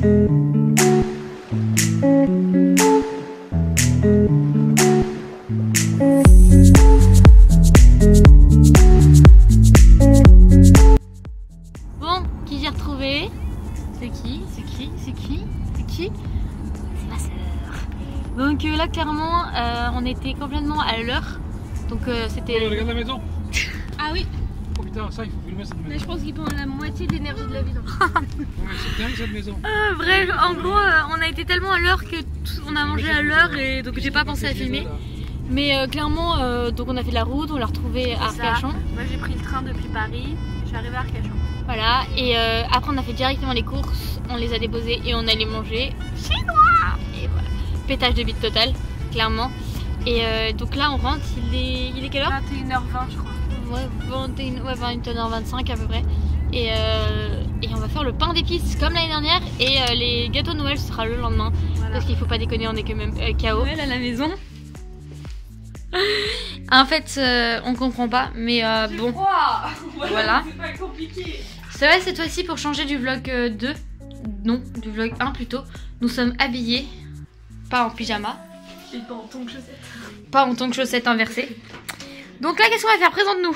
Bon, qui j'ai retrouvé? C'est qui? C'est qui? C'est qui? C'est qui? C'est ma sœur. Donc là clairement on était complètement à l'heure. Donc c'était... Regarde la maison. Ah oui. Oh putain, ça il faut filmer cette maison. Mais je pense qu'ils prennent la moitié de l'énergie de la ville. Ouais, c'est dingue cette maison. Bref, en gros on a été tellement à l'heure que on a mangé à l'heure et donc j'ai pas pensé à filmer. Mais clairement donc on a fait de la route, on l'a retrouvé à Arcachon. Moi j'ai pris le train depuis Paris, je suis arrivée à Arcachon. Voilà, et après on a fait directement les courses, on les a déposées et on allait manger chinois. Et voilà, pétage de bite total, clairement. Et donc là on rentre, il est quelle heure? 21h20 je crois. Ouais, 21h25 à peu près. Et on va faire le pain d'épices comme l'année dernière. Et les gâteaux de Noël ce sera le lendemain. Voilà. Parce qu'il faut pas déconner, on est quand même KO. Noël à la maison. En fait on comprend pas, mais bon. Voilà. C'est pas compliqué. C'est vrai, cette fois-ci pour changer du vlog 2. Non, du vlog 1 plutôt. Nous sommes habillés. Pas en pyjama. Et pas en tant que chaussette. Pas en tant que chaussettes inversées. Donc là, qu'est-ce qu'on va faire? Présente-nous.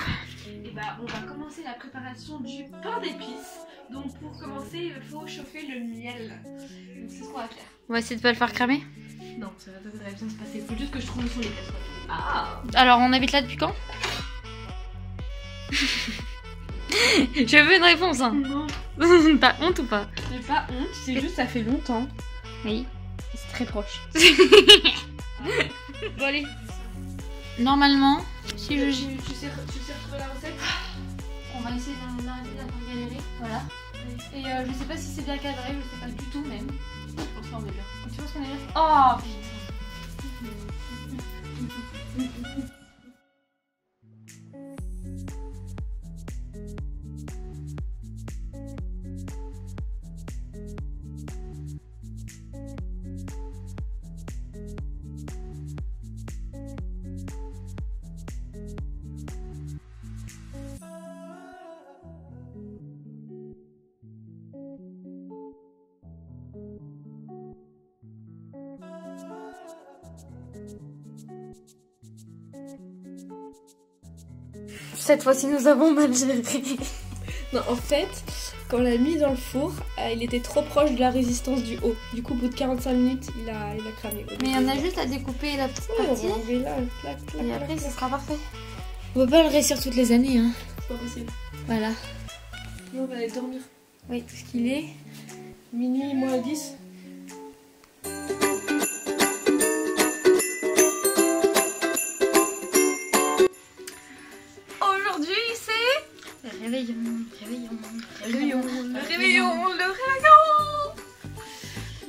Et bah, on va commencer la préparation du pain d'épices. Donc pour commencer, il faut chauffer le miel. Donc c'est ce qu'on va faire. On va essayer de pas le faire cramer. Non, ça devrait bien se passer. Il faut juste que je trouve sur les casseroles. Ah. Alors, on habite là depuis quand? Je veux une réponse. Hein. Non. T'as honte ou pas? J'ai pas honte, c'est juste ça fait longtemps. Oui. C'est très proche. Bon allez. Normalement, si je... Tu sais retrouver la recette? On va essayer d'arrêter d'avoir galéré. Voilà. Et je sais pas si c'est bien cadré, je sais pas du tout même. Je pense qu'on est bien. Tu penses qu'on est bien? Oh putain. Cette fois-ci, nous avons mal géré. Non, en fait, quand on l'a mis dans le four, il était trop proche de la résistance du haut. Du coup, au bout de 45 minutes, il a cramé. Mais il y en a juste à découper la petite partie. On va enlever là, clac, clac, Et clac, après, clac. ce sera parfait. On peut pas le réussir toutes les années, hein. C'est pas possible. Voilà. Non, on va aller dormir. Oui, tout ce qu'il est. Minuit, moins 10. Aujourd'hui, c'est... Réveillon. Le réveillon.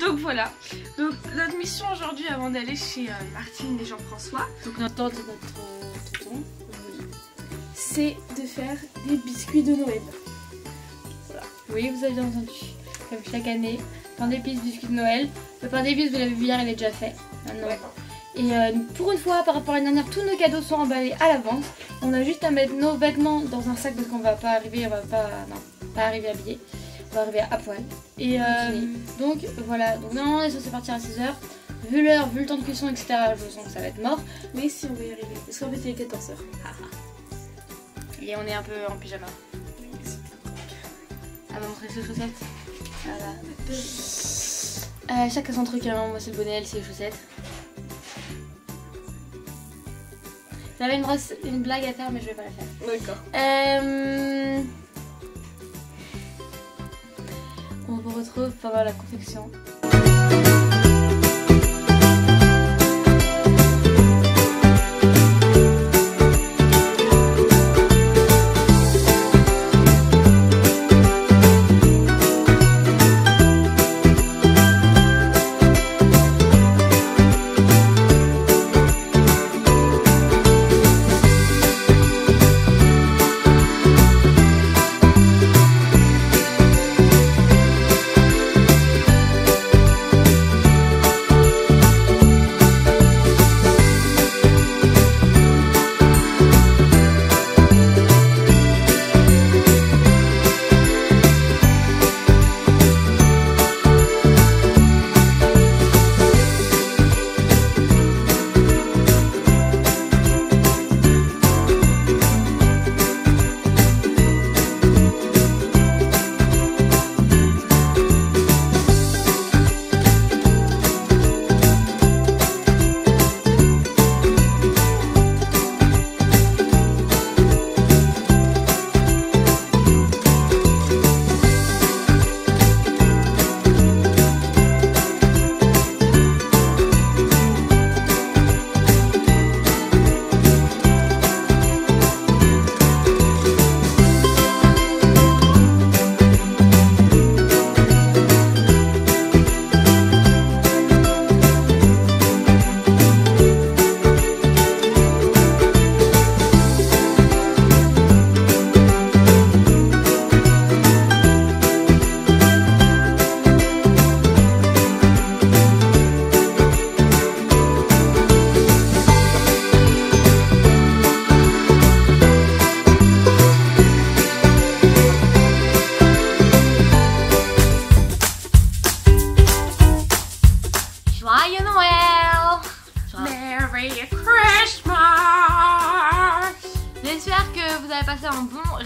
Donc voilà. Donc notre mission aujourd'hui, avant d'aller chez Martine et Jean-François, Donc notre tante et notre tonton. c'est de faire des biscuits de Noël. Oui, vous avez bien entendu. Comme chaque année, pain d'épices, biscuits de Noël. Le pain d'épices, vous l'avez vu hier, il est déjà fait. Maintenant. Ouais. Et pour une fois, par rapport à l'année dernière, tous nos cadeaux sont emballés à l'avance. On a juste à mettre nos vêtements dans un sac parce qu'on va pas arriver, pas arriver habillés. On va arriver à poil. Et donc voilà, donc normalement on est censé partir à 6h. Vu l'heure, vu le temps de cuisson, etc., je sens que ça va être mort. Mais si, on va y arriver. Parce qu'en fait, il est 14h. Et on est un peu en pyjama. Elle va montrer ses chaussettes. Voilà. Chacun son truc, hein. Moi c'est le bonnet, elle c'est les chaussettes. J'avais une blague à faire mais je vais pas la faire. D'accord. On vous retrouve pendant la confection.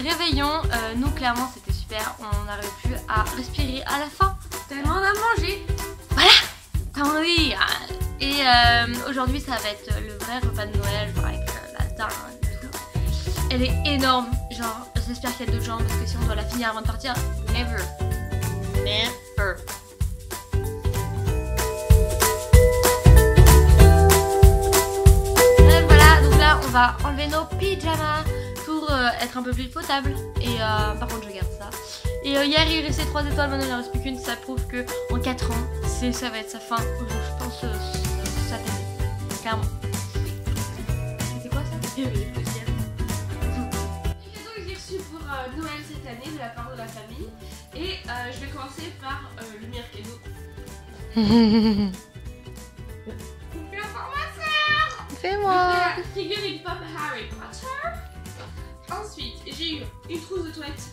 réveillon, nous clairement c'était super, on n'arrivait plus à respirer à la fin, tellement on a mangé. Voilà, comme oui. Et aujourd'hui ça va être le vrai repas de Noël, genre avec la dinde et tout. Elle est énorme, genre j'espère qu'il y a d'autres gens parce que si on doit la finir avant de partir, never. Never. Voilà, donc là on va enlever nos pyjamas pour être un peu plus potable. Et par contre je garde ça. Et hier il restait 3 étoiles, maintenant il n'en reste plus qu'une. Ça prouve que en 4 ans, ça va être sa fin. Je pense ça t'aide, clairement. C'était quoi ça? Les cadeaux que j'ai reçus pour Noël cette année de la part de la famille. Et je vais commencer par le meilleur cadeau. C'est moi. La figurine pop Harry Potter. Ensuite, j'ai eu une trousse de toilette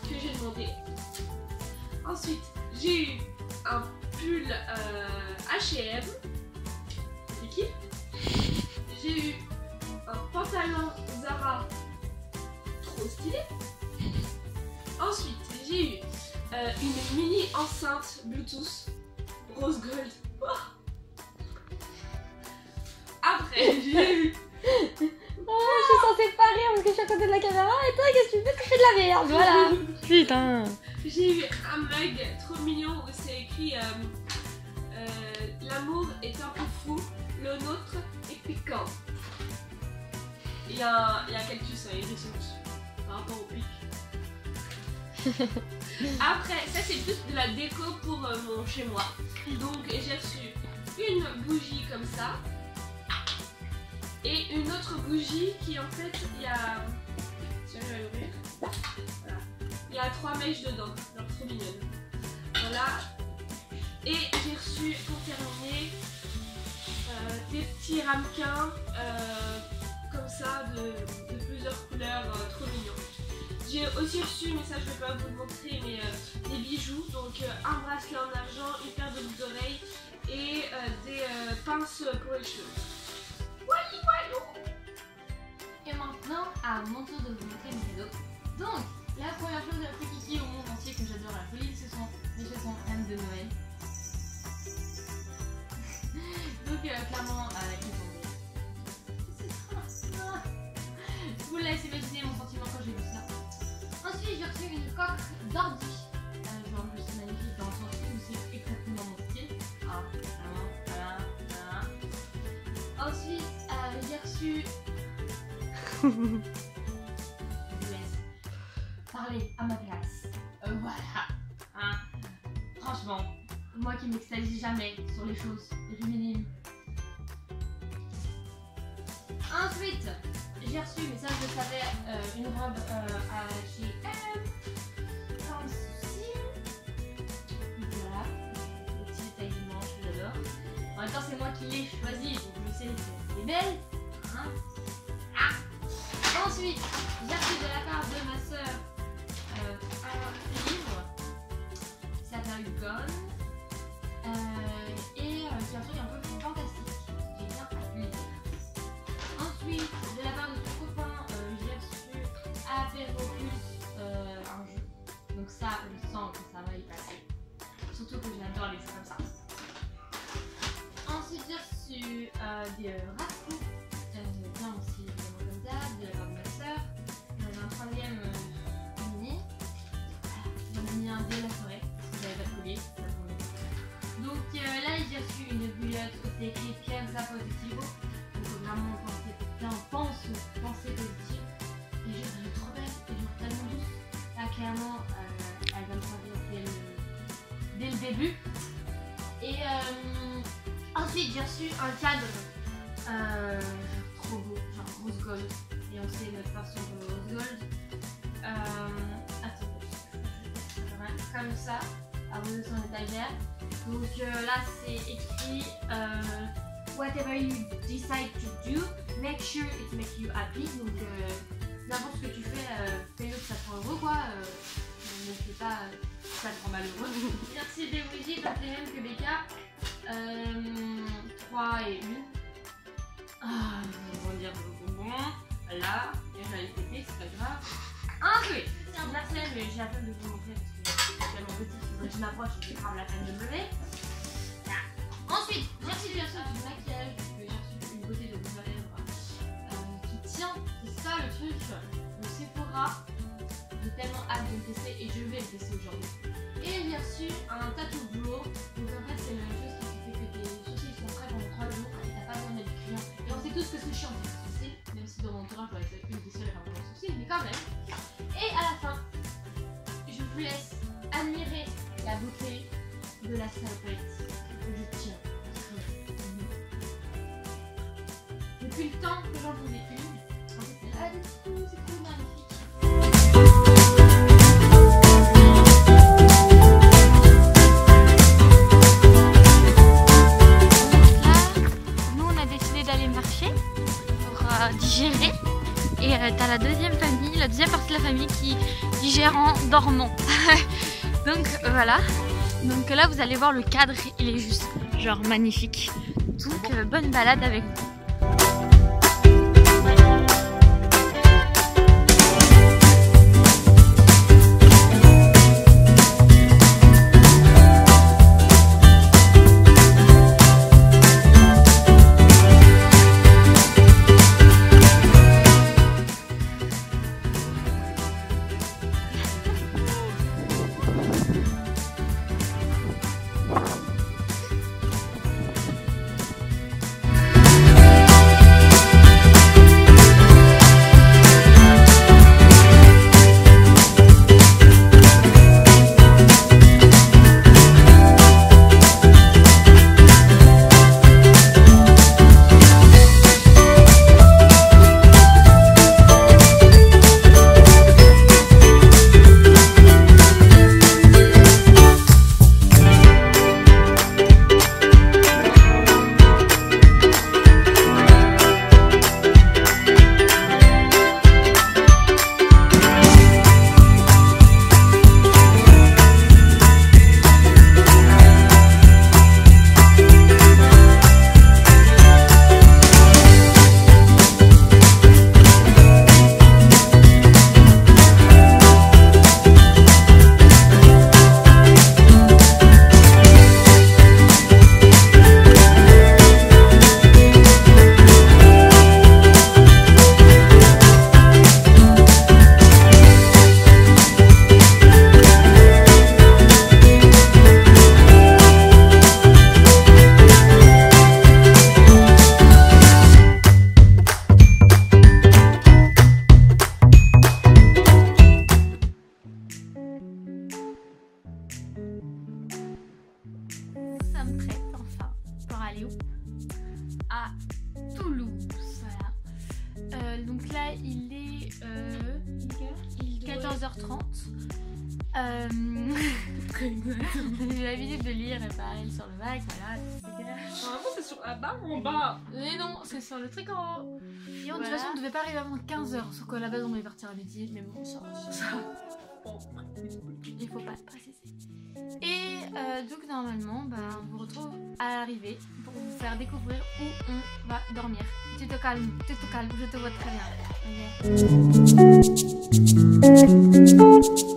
que j'ai demandé. Ensuite, j'ai eu un pull H&M. C'est qui? J'ai eu un pantalon Zara trop stylé. Ensuite, j'ai eu une mini enceinte Bluetooth rose gold. Oh. Après, j'ai eu... Oh, je suis censée pas rire parce que je suis à côté de la caméra. Et toi, qu'est-ce que tu fais? Tu fais de la merde, voilà. Putain. J'ai eu un mug trop mignon où c'est écrit l'amour est un peu fou, le nôtre est piquant. Il y a un cactus à hérisson par rapport au pic. Après, ça c'est plus de la déco pour mon chez moi. Donc j'ai reçu une bougie comme ça. Et une autre bougie qui en fait, il y a... Tiens, je vais l'ouvrir. Voilà. Il y a 3 mèches dedans, genre trop mignonne. Voilà. Et j'ai reçu, pour terminer, des petits ramequins comme ça, de plusieurs couleurs, trop mignons. J'ai aussi reçu, mais ça je vais pas vous le montrer, mais des bijoux. Donc un bracelet en argent, une paire de boucles d'oreilles et des pinces pour les cheveux. Et maintenant, à mon tour de vous montrer mes cadeaux. Donc, la première chose la plus kiki au monde entier que j'adore à la folie, ce sont mes chaussons M de Noël. Donc, clairement, ils sont... Je vous laisse imaginer mon sentiment quand j'ai vu ça. Ensuite, j'ai reçu une coque d'ordi. Genre, c'est magnifique dans le sens où c'est exactement mon style. Ah, voilà. Ensuite, j'ai reçu... Je vous laisse parler à ma place. Voilà. Hein. Franchement, moi qui m'extasie jamais sur les choses féminines. Ensuite, j'ai reçu, mais ça je le savais, une robe à H&M. Comme ceci. Voilà. Le petit détail du manche que j'adore. En même temps, c'est moi qui l'ai choisi, donc je sais qu'elle est belle. Hein. Ensuite, j'ai reçu de la part de ma soeur un livre qui s'appelle Gone et qui est un truc un peu fantastique. J'ai bien à lire. Ensuite, de la part de son copain, j'ai reçu Apérocus, un jeu. Donc ça, je sens que ça va y passer. Surtout que j'adore les jeux comme ça. Ensuite, j'ai reçu des raccoons. Bien aussi comme ça, de la part de ma soeur. J'avais un troisième mini. J'en ai mis un dès la forêt parce que j'avais pas de collier. Donc là j'ai reçu une bouillotte où c'est écrit Piazza Positivo. Donc vraiment pensez positif. Et elle est trop belle et genre tellement douce. Là clairement elle va me servir dès le début. Et ensuite j'ai reçu un cadre trop beau, genre rose gold. Et on sait notre passion pour le rose gold. Attends, comme ça, à vous de son étagère. Donc là c'est écrit whatever you decide to do, make sure it makes you happy. Donc n'importe ce que tu fais, fais-le que ça te rend heureux quoi. Ne fais pas ça te rend malheureux. Merci des bougies, pas les mêmes que Becca. 3 et 1. Ah, je vais dire le bonbon. Là, et j'allais péter, c'est pas grave. Un truc. Tiens, de la flemme, mais j'ai la flemme de vous montrer parce que c'est tellement petit, il faudrait que je m'approche et j'ai grave la flemme de me lever. Voilà. Ensuite, j'ai reçu bien sûr du maquillage, j'ai reçu une beauté de rouge à lèvres qui tient. C'est ça le truc, le Sephora. J'ai tellement hâte de le tester et je vais le tester aujourd'hui. Et j'ai reçu un tattoo glow. Donc en fait, c'est la même chose qui fait que tes sourcils sont prêts pendant 3 jours et t'as pas besoin d'être client. Et on sait tous que c'est chiant de faire des sourcils, même si dans mon entourage, j'aurais fait une déchirée par mon sourcil, mais quand même. Et à la fin, je vous laisse admirer la beauté de la salopette que je tiens. Depuis le temps que j'en voulais une, en fait c'est là du tout, c'est trop magnifique. Donc là, nous on a décidé d'aller marcher pour digérer. Et t'as la deuxième partie de la famille qui digère en dormant. Donc voilà. Donc là vous allez voir le cadre, il est juste genre magnifique. Donc bonne balade avec vous. À Toulouse, voilà. Donc là il est 14h30. J'ai l'habitude de lire et pareil sur le bac, voilà. Normalement c'est sur la barre ou en bas? Mais non, c'est sur le truc en haut. Et de toute Voilà. façon on devait pas arriver avant 15h, sauf qu'à la base on devait partir à midi, mais bon ça. Il faut pas préciser. Et donc normalement on vous retrouve à l'arrivée pour vous faire découvrir où on va dormir. Tu te calmes, je te vois très bien. Ok.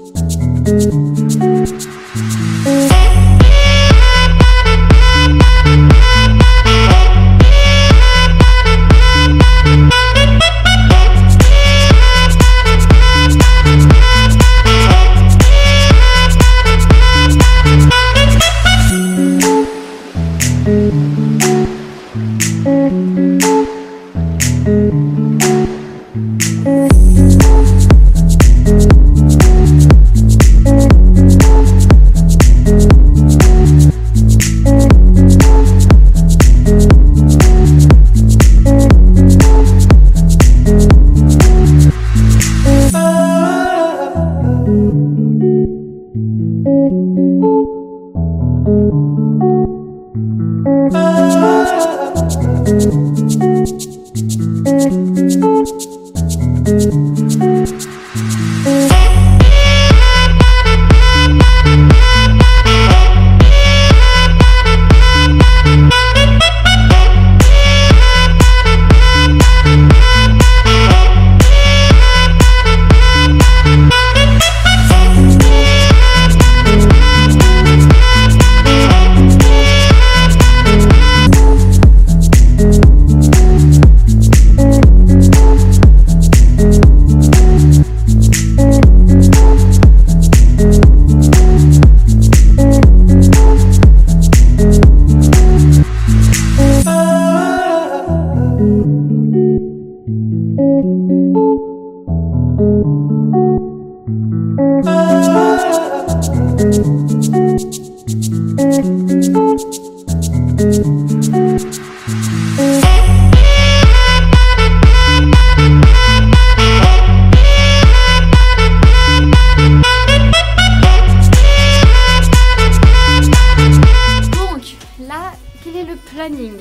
Planning.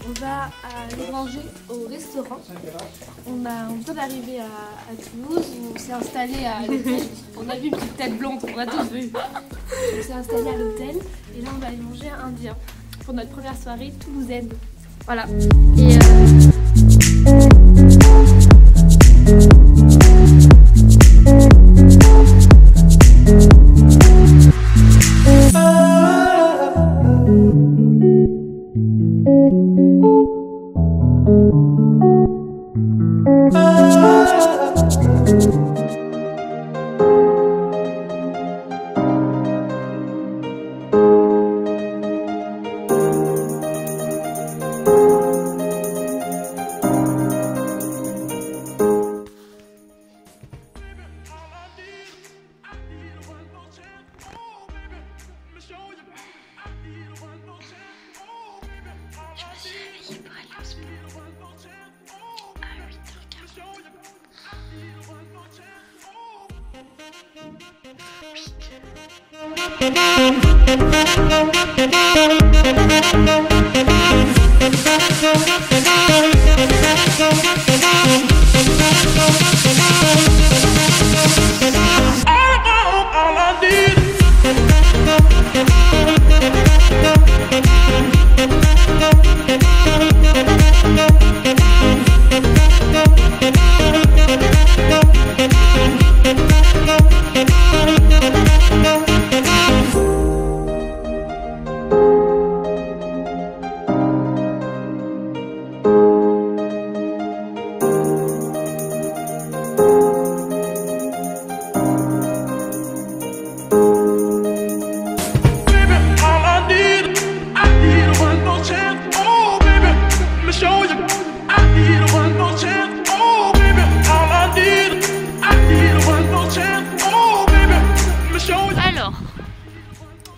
On va aller manger au restaurant. On vient d'arriver à Toulouse, on s'est installé à l'hôtel. On a vu une petite tête blonde, on a tous vu. On s'est installé à l'hôtel et là on va aller manger un indien pour notre première soirée toulousaine. Voilà.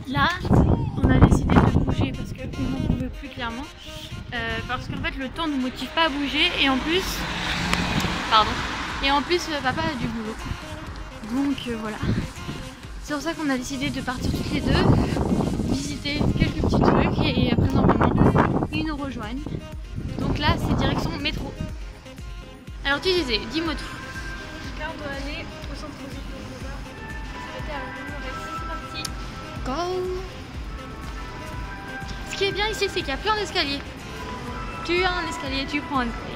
Et là, on a décidé de bouger parce qu'on n'en pouvait plus clairement. Parce qu'en fait le temps ne nous motive pas à bouger et en plus, papa a du boulot. Donc voilà. C'est pour ça qu'on a décidé de partir toutes les deux, visiter quelques petits trucs et après normalement ils nous rejoignent. Donc là c'est direction métro. Alors tu disais, dis-moi tout. Là on doit aller au centre-ville de Rosa. C'est parti. Go. Ce qui est bien ici, c'est qu'il y a plein d'escaliers. Tu as un escalier, tu prends un escalier.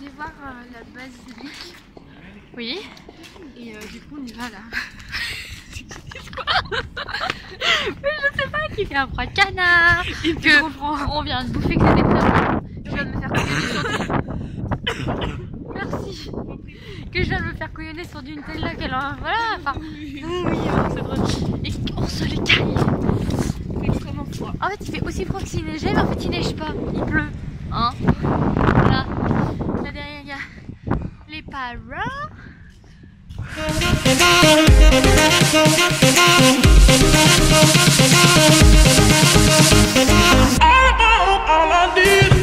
aller voir la basilique. Oui. Et du coup, on y va là. Mais je sais pas qui fait un froid canard. Il fait trop froid. On vient de bouffer que c'est des frères. Je viens de me faire couillonner sur du... Merci. Que je viens de me faire couillonner sur du Nutella. Voilà, enfin... Oui, c'est vrai. Et on se les caille. Il fait extrêmement froid. En fait, il fait aussi froid que s'il neigeait, mais en fait, il neige pas. Il pleut. Hein. Voilà. Là derrière, il y a les parents. All I need.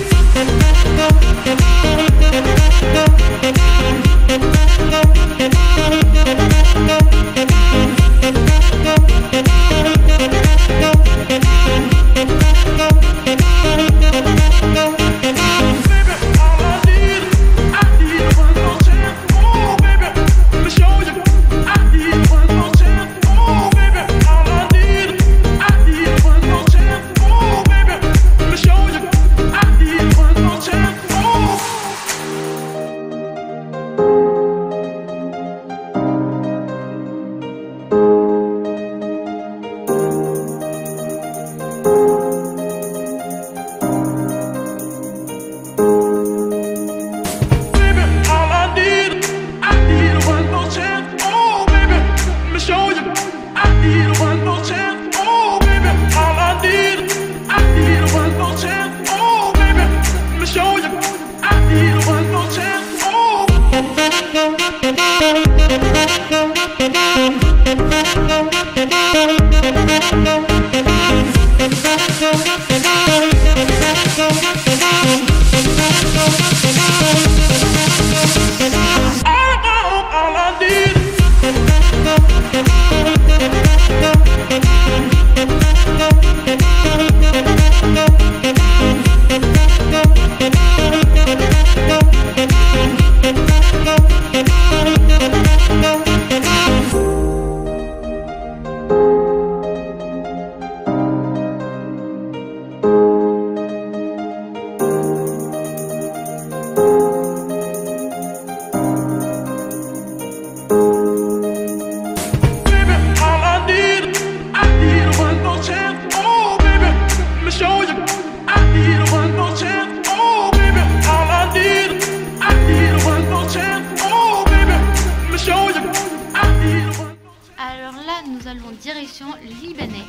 Direction libanais.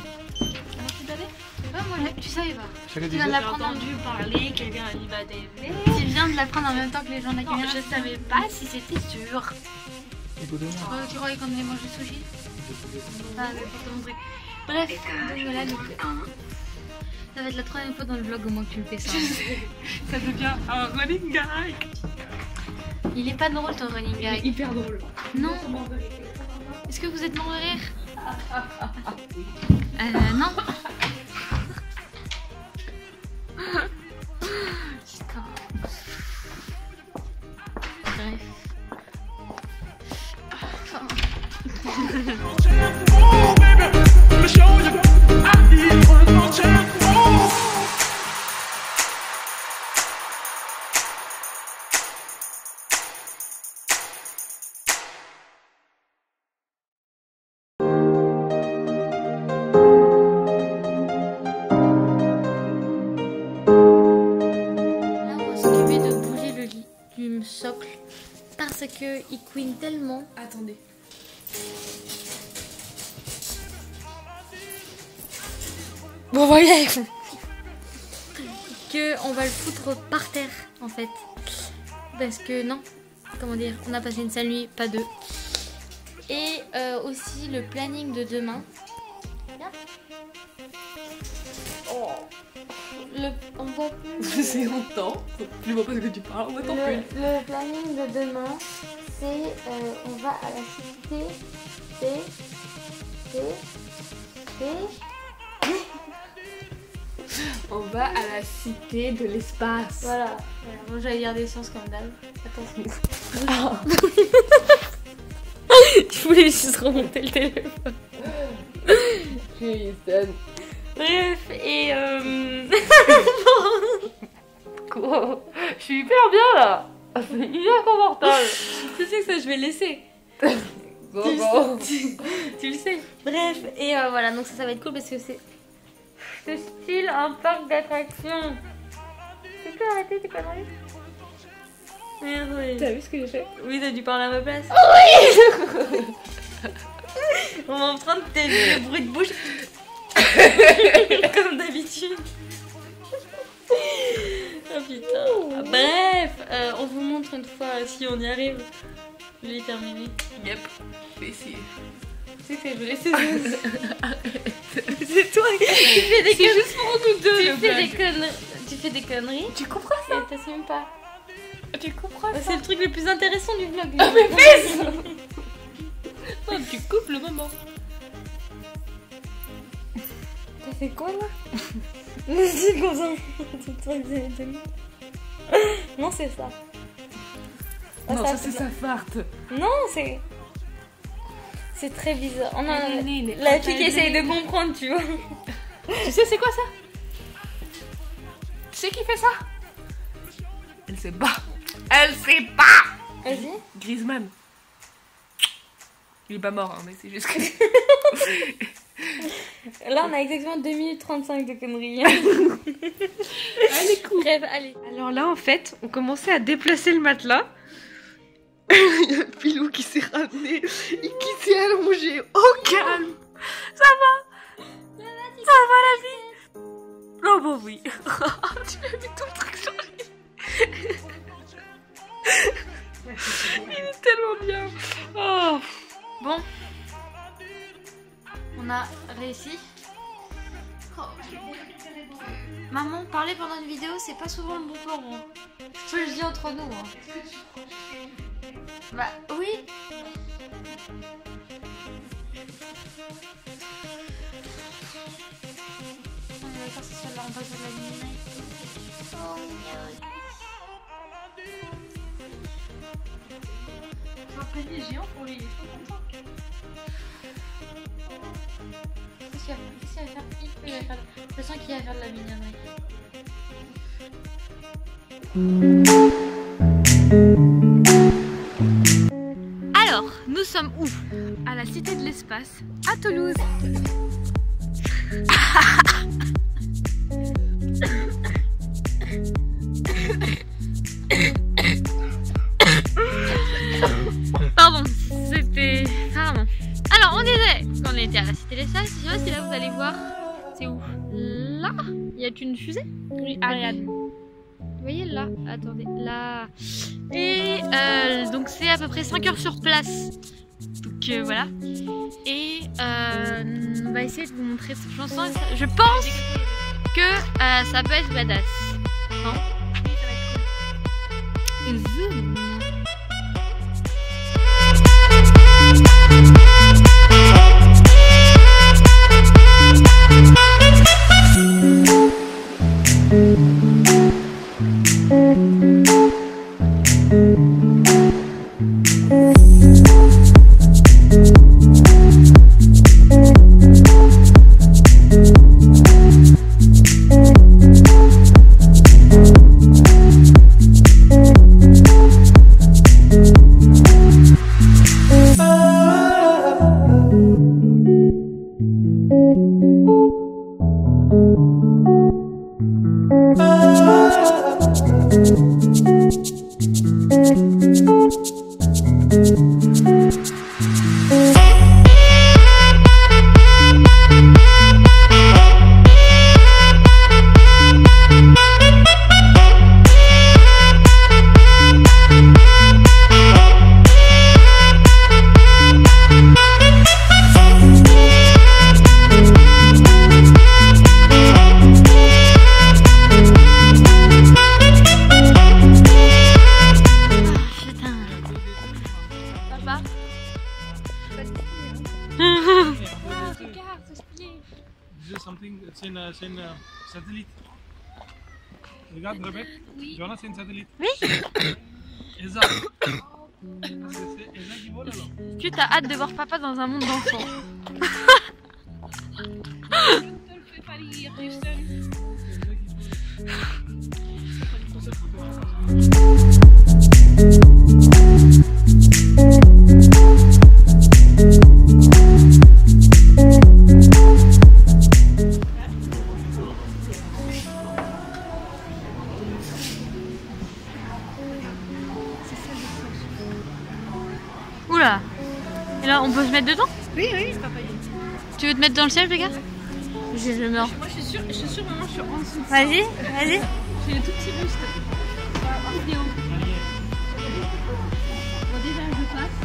Moi, tu savais pas. Tu viens de l'apprendre entendu parler, quelqu'un a libanais. Tu viens de l'apprendre en même temps que les gens de la caméra. Je savais pas si c'était sûr. Tu croyais qu'on allait manger sushi? Ah, mais pour te montrer. Bref, donc voilà, donc, ça va être la troisième fois dans le vlog au moins que tu me fais ça. Ça devient un running gag. Il est pas drôle ton running gag. Hyper drôle. Non. Est-ce que vous êtes mort de rire? Non. Putain. Bref. Socle parce que il couine tellement. Attendez. Bon voyez que on va le foutre par terre en fait parce que non, comment dire, on a passé une sale nuit, pas deux. Et aussi le planning de demain. Oh. On voit plus. C'est longtemps. Je vois pas ce que tu parles, on attend plus. Le planning de demain, c'est on va à la cité On va à la cité de l'espace. Voilà. Moi j'allais dire des sciences comme d'hab. Attention. Je voulais juste remonter le téléphone. Kristen. Bref, et Quoi? Je suis hyper bien là. C'est hyper confortable. Tu sais que ça, je vais laisser. Tu le sais. Bref, et voilà, donc ça va être cool parce que c'est ce style un parc d'attractions. Tu peux arrêter tes conneries? Merde. T'as vu ce que j'ai fait? Oui, t'as dû parler à ma place. Oui. On est en train de des bruits de bouche. Comme d'habitude. Oh putain. Bref, on vous montre une fois si on y arrive. Je l'ai terminé. Yep. Mais si. C'est que je vais laisser. C'est toi qui fais des conneries. C'est juste pour nous deux. Tu fais des conneries. Tu comprends ça? Et t'assumes pas. Tu comprends ça? C'est le truc le plus intéressant du vlog. Ah mais fais. Non, tu coupes le moment. T'as fait quoi là? C'est comme ça. Non, c'est ça. Non, ça c'est sa farte. Non, c'est... C'est très bizarre. On a... Il est La fille qui essaye de comprendre, tu vois. Tu sais c'est quoi ça? Tu sais qui fait ça? Elle sait pas. Elle sait pas. Vas-y. Griezmann. Il est pas mort, hein, mais c'est juste que... Là, on a exactement 2 minutes 35 de conneries. Allez, cool. Bref, allez. Alors là, en fait, on commençait à déplacer le matelas. Il y a Pilou qui s'est ramené et qui s'est allongé au calme. Ça va? Ça va la vie? Oh bah oui. Tu as mis tout le truc sur lui. Il est tellement bien. Oh. Bon. On a réussi. Oh. Maman, parler pendant une vidéo, c'est pas souvent le bon plan. Hein. Je te le dis entre nous. Hein. Bah oui. On est d'accord, c'est celle-là, on passe à la lumière. Oh non. C'est un panier géant pour lui, il est trop content. Qu'est-ce qu'il va faire? Il va faire... Je sens qu'il va faire de la mignonnerie. Alors, nous sommes où? À la Cité de l'Espace, à Toulouse. Pardon, c'était... Pardon. Alors, on disait qu'on était à la Cité de l'Espace. Je sais pas si là vous allez voir. C'est où? Là? Y a une fusée? Oui, Ariane. Vous voyez là? Attendez, là. Et donc c'est à peu près 5 heures sur place. Donc voilà. Et on va essayer de vous montrer cette chanson. Je pense que ça peut être badass. Non? Zoom. C'est une satellite. Regarde, Rebecca. Oui. Jonas, c'est une satellite. Oui. ESA. C'est ESA qui vole alors. Tu t'as hâte de voir papa dans un monde d'enfants. C'est ESA qui vole. Oula. Et là, on peut se mettre dedans? Oui, oui, papa. Tu veux te mettre dans le siège, les gars? Je le mets. Moi, je suis sûre, maman, je suis en dessous. Vas-y, vas-y. J'ai un tout petit boost. En vidéo. Bon, déjà, je passe.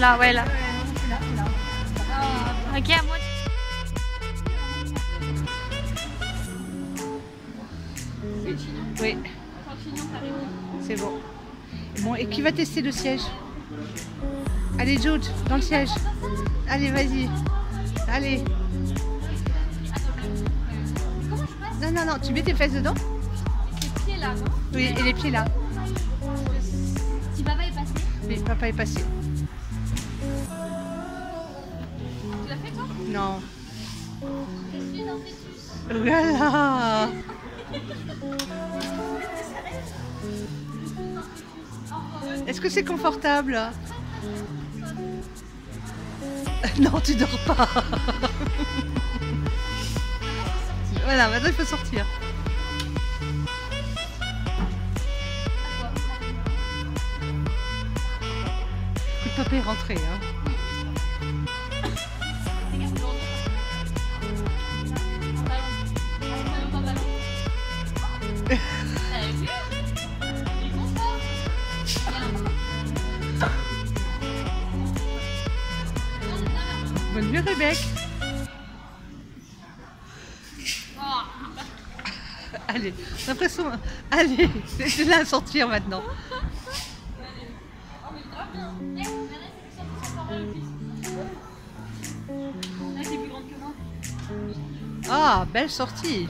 Là, ouais, là. Là. Ok, à moi. Oui. C'est bon. Bon, et qui va tester le siège? Allez, George, dans le siège. Allez, vas-y. Allez. Non, non, non, tu mets tes fesses dedans? Les pieds là, non? Oui, et les pieds là. Si papa est passé. Oui, papa est passé. Tu l'as fait toi? Non. Je suis un fœtus. Voilà. Est-ce que c'est confortable? Non, tu dors pas. Voilà, maintenant il faut sortir. Écoute, papa est rentré, hein. Bonne nuit, Rebecca. Allez, l'impression. Allez, c'est là à sortir maintenant. Ah, belle sortie.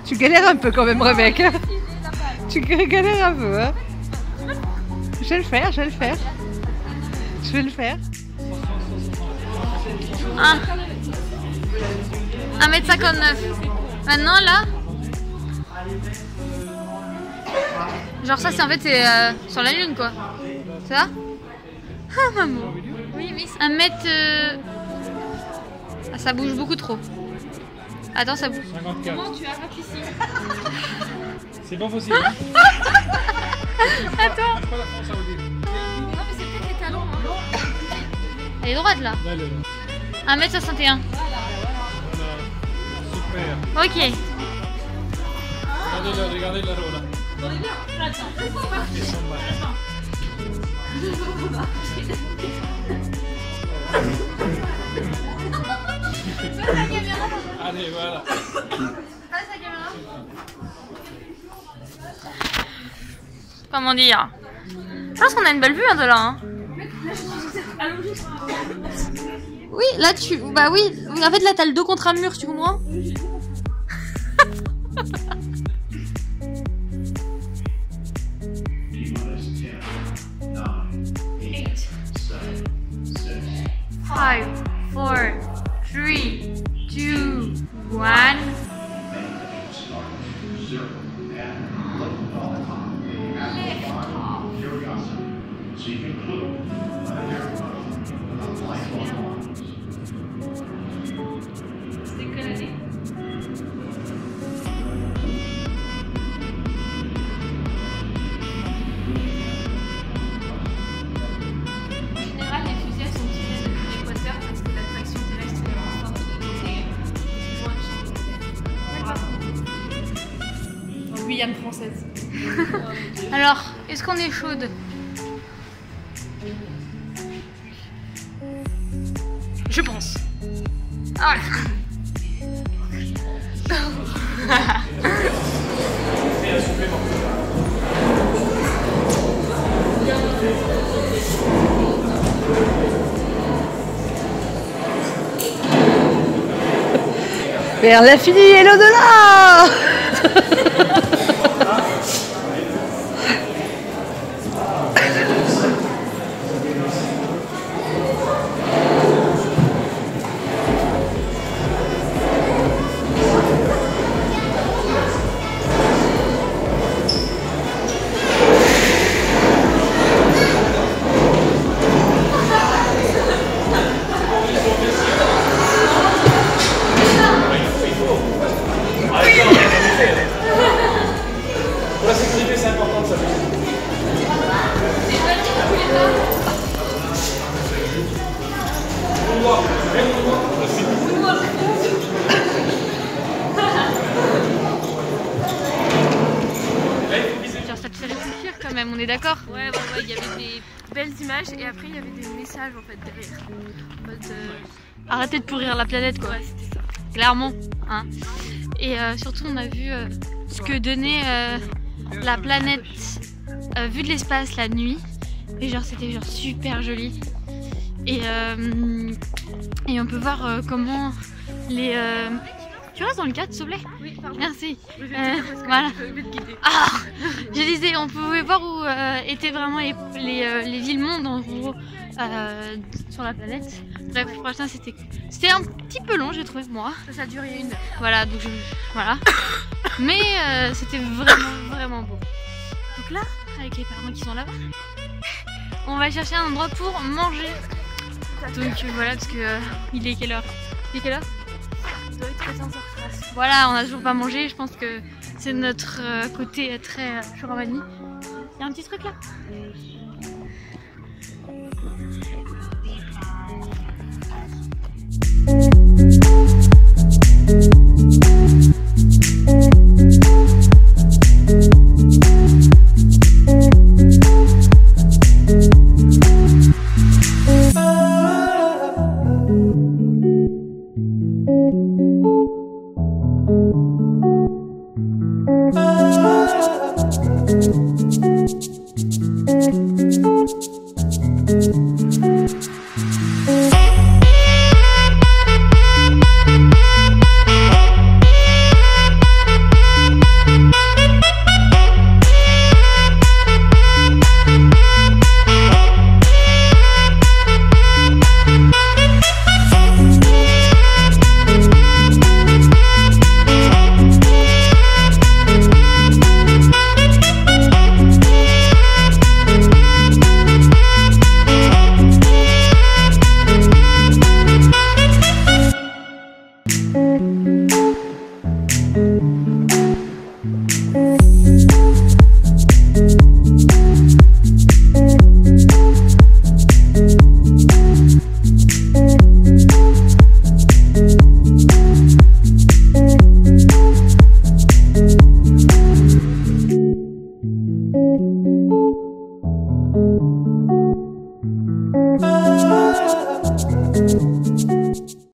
Tu galères un peu quand même, Rebecca. Tu galères un peu, hein. Je vais le faire, je vais le faire. Je vais le faire. 1m59. Maintenant, là. Genre, ça, c'est en fait, c'est sur la lune, quoi. C'est ça? Ah, maman. Oui, oui. 1m. Ah, ça bouge beaucoup trop. Attends, ça bouge. 54. Comment tu arrêtes ici? C'est pas possible. Hein. Attends. Pas la France, ça veut dire. Non, mais c'est peut-être les talons. Hein. Elle est droite, là. Là, là, là. 1m61. Voilà. Super. Ok. Regardez la rola. Ils sont malins. Allez, voilà. Comment dire? Je pense qu'on a une belle vue hein, de là. Hein. Oui, là tu. Bah oui, en fait là t'as le dos contre un mur, tu comprends? Five, 4, 3, 2, 1. Yann française. Alors, est-ce qu'on est chaude? Je pense. Ah. Vers l'infini et l'au-delà. Pour la sécurité, c'est important de savoir. Ça te fait réfléchir quand même, on est d'accord? Ouais, il y avait des belles images et après il y avait des messages en fait derrière. En mode, Arrêtez de pourrir la planète quoi. ouais, c'était ça. Clairement. Hein. Et surtout on a vu ce que donnait la planète vue de l'espace la nuit. Et genre c'était genre super joli. Et on peut voir comment les... Tu restes dans le cadre s'il te plaît? Oui, pardon. Merci. Je vais te dire parce que Voilà. je vais te guider. Ah, je disais, on pouvait voir où étaient vraiment les villes-mondes en gros sur la planète. Bref, franchement, c'était un petit peu long, j'ai trouvé moi. Ça a duré 1 heure. Voilà, donc voilà. Mais c'était vraiment beau. Donc là, avec les parents qui sont là-bas, on va chercher un endroit pour manger. Donc voilà, parce que il est quelle heure? Il est quelle heure? Ça doit être 14h13. Voilà, on n'a toujours pas mangé. Je pense que c'est notre côté très Chouramani. Il y a un petit truc là. Ah,